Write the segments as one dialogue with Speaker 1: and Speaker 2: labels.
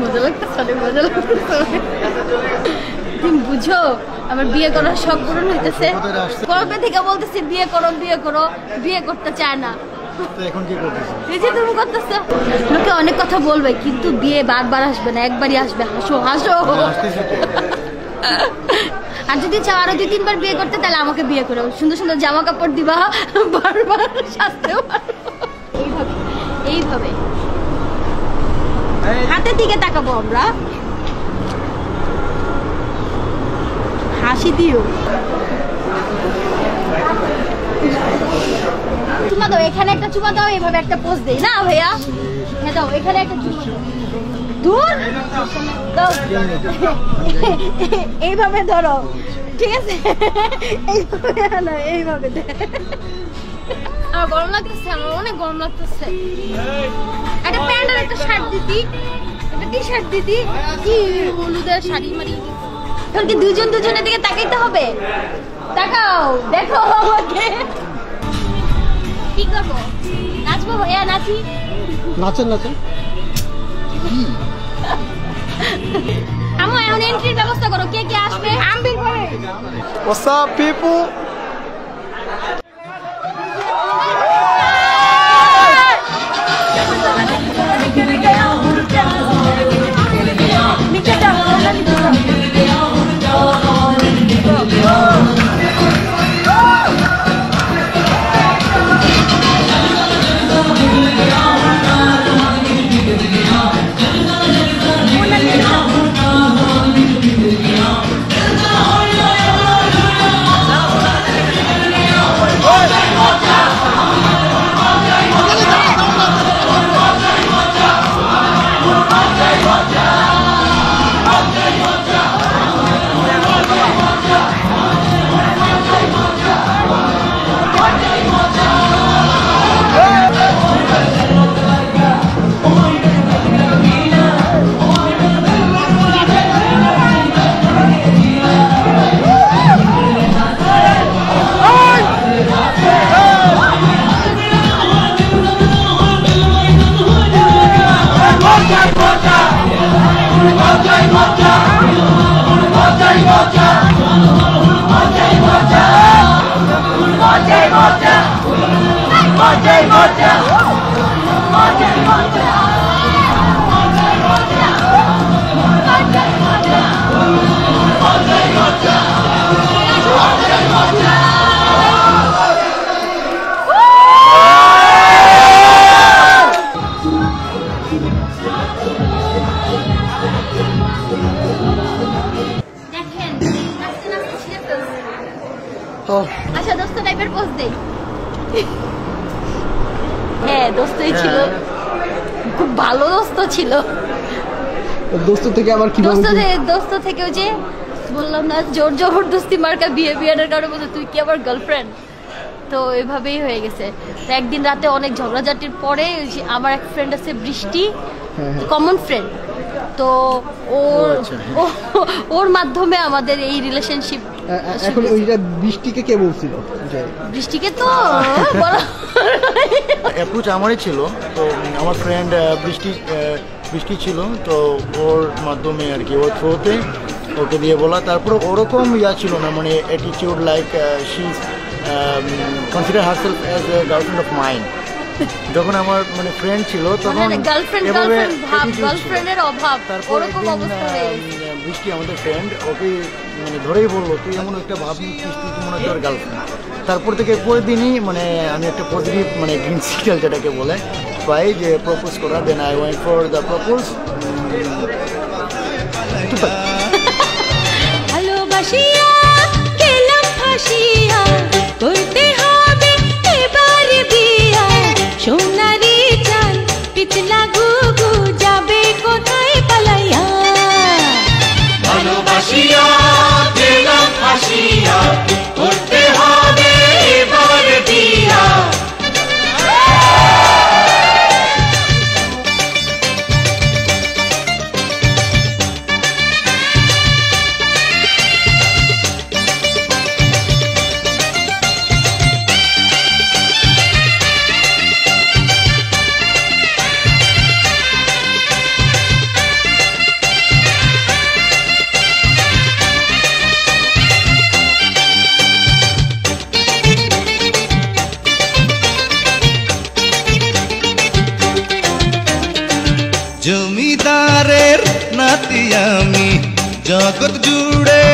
Speaker 1: মজা লাগতেছে, মজা লাগতেছে। তুমি বুঝো আমার বিয়ে করার শখ পূরণ হইতেছে, কবে থেকে বলতেছি বিয়ে করো বিয়ে করো, বিয়ে করতে চায় না।
Speaker 2: এখন কি করতেছো?
Speaker 1: এই যে তুমি করতেছো, লোকে অনেক কথা বলবে কিন্তু বিয়ে বারবার আসবে না, একবারই আসবে। হাসো হাসো। আর যদি চাও আরো 2-3 বার বিয়ে করতে, তাহলে আমাকে বিয়ে করো, সুন্দর সুন্দর জামা কাপড় দিবা, বারবার সাজতেও পারো। এইভাবে এইভাবে হাতের দিকে তাকাবো আমরা, হাসি দিও। চুমা দাও, এখানে একটা চুমা দাও, এইভাবে একটা পোজ দেই না ভাইয়া? হ্যাঁ দাও, এখানে একটা চুমা দূর দাও, এইভাবে ধরো, ঠিক আছে? এইভাবে না, এইভাবে আমার গরম লাগতেছে, আমার অনেক গরম লাগতেছে। একটা প্যান্ট আর একটা শার্ট দিতি, একটা টি শার্ট দিতি, কি হলুদের শাড়ি মারি। তোর কি দুজন দুজনের দিকে তাকাইতে হবে? তাকাও, দেখো আমাকে। কি করবো? নাচবো ভাইয়া, নাচি।
Speaker 2: নাচেন নাচেন।
Speaker 1: আমার এখন এন্ট্রির ব্যবস্থা করো, কে কে আসবে? আম্বির পরে।
Speaker 2: What's up people?
Speaker 1: আচ্ছা দোস্ত টাইপের পোজ দেই। হ্যাঁ দোস্তই ছিল, খুব ভালো দোস্ত ছিল।
Speaker 2: দোস্ত থেকে আবার কি
Speaker 1: দোস্ত থেকে ওই যে বললাম না, জোর জবরদস্তি মার্কা বিয়ে, বিয়ের কারণে বলতো তুই কি আমার গার্লফ্রেন্ড। তো এভাবেই হয়ে গেছে। তো একদিন রাতে অনেক ঝগড়াঝাটির পরে আমার এক ফ্রেন্ড আছে বৃষ্টি, কমন ফ্রেন্ড, তো ওর মাধ্যমে আমাদের এই রিলেশনশিপ।
Speaker 2: এখন ওইটা বৃষ্টিকে কে বলছিল?
Speaker 1: বৃষ্টিকে তো
Speaker 2: অ্যাপ্রোচ আমারই ছিল, তো আমার ফ্রেন্ড বৃষ্টি ছিল, তো ওর মাধ্যমে আর কি, ওর থ্রুতে ওকে দিয়ে বলা। তারপর ওরকম ইয়া ছিল না, মানে attitude like she consider herself as a girlfriend of mind. যখন আমার মানে ফ্রেন্ড ছিল তখন
Speaker 1: গার্লফ্রেন্ডের অভাব, ওরকম অবস্থা হয়ে গেছে।
Speaker 2: বৃষ্টি আমাদের ফ্রেন্ড, ওকে মানে ধরেই বললো তুই এমন একটা ভাব নিচ্ছিস, তুই মনে হয় তোর গার্লফ্রেন্ড। তারপর থেকে পরের দিনই মানে আমি একটা পজিটিভ মানে গ্রিন সিগন্যাল যেটাকে বলে পাই, যে প্রপোজ করা। Then I went for the propose.
Speaker 1: ভালোবাসিয়া গেলাম ফাঁসিয়া, করতে হবে এবার বিয়া, সোনারি চাঁদ পিছলা ঘুঘু যাবে কোথায় পালাইয়া।
Speaker 3: ভালোবাসিয়া গেলাম ফাঁসিয়া, করতে হবে এবার বিয়া।
Speaker 4: জমিদারের নাতি আমি, জগৎ জুড়ে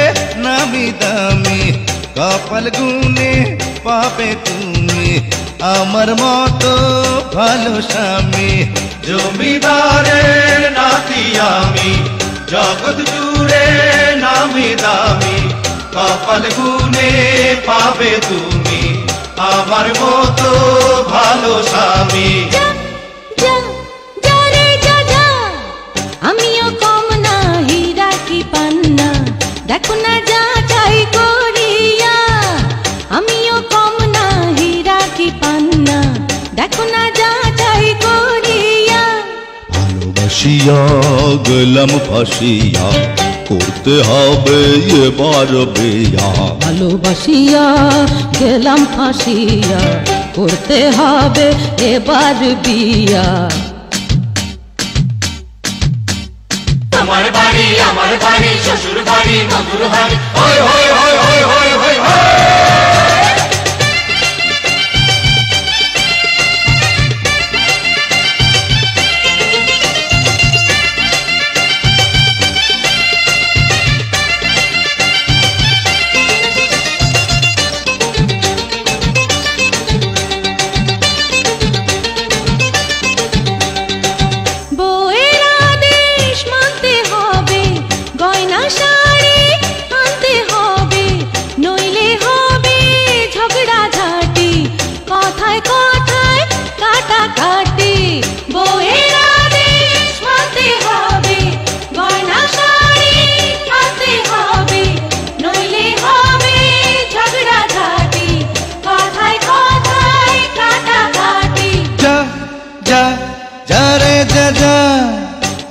Speaker 4: নামি দামি, কপাল গুনে পাবে তুমি আমার মতো ভালো স্বামী।
Speaker 3: জমিদারের নাতি আমি, জগৎ জুড়ে নামি দামি, কপাল গুনে পাবে তুমি আমার মতো ভালো স্বামী।
Speaker 1: আমিও কম না হীরা কি পান্না, দেখো না যা চাই করিয়া। আমিও কম না হীরা কি পান্না, দেখো না যা চাই করিয়া।
Speaker 4: ভালোবাসিয়া গেলাম ফাঁসিয়া, করতে হবে এবার বিয়া।
Speaker 1: ভালোবাসিয়া গেলাম ফাঁসিয়া, করতে হবে এবার বিয়া।
Speaker 3: তোমার বাড়ি শ্বশুর বাড়ি মধুর বাড়ি, হই হই হই হই হই হই হই।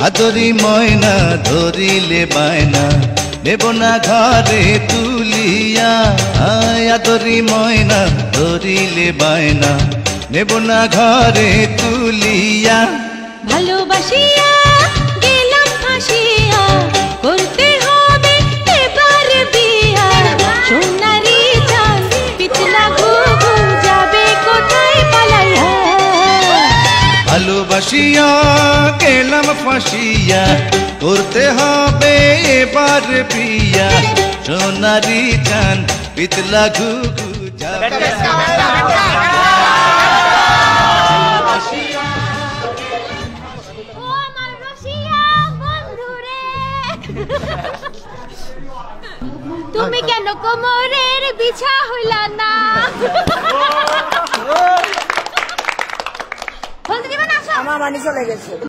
Speaker 4: আদরি ময়না ধরিলে বায়না, নেব না ঘরে তুলিয়া। আদরি ময়না ধরিলে বায়না, নেব না ঘরে তুলিয়া।
Speaker 1: ভালোবাসিয়া গেলাম ফাঁসিয়া, করতে হবে এবার বিয়া। সোনারি চাঁদ পিছলা ঘুঘু যাবে কোথায় পালাইয়া।
Speaker 4: ভালোবাসিয়া গেলাম ফাঁসিয়া, করতে হবে এবার বিয়া। সোনারি চান পিতলা ঘুঘু যাবে।
Speaker 1: তুমি কেন কোমরের বিছা হইলা না? বলতে দিবেন? আসো,
Speaker 5: আমার বাড়ি চলে গেছে।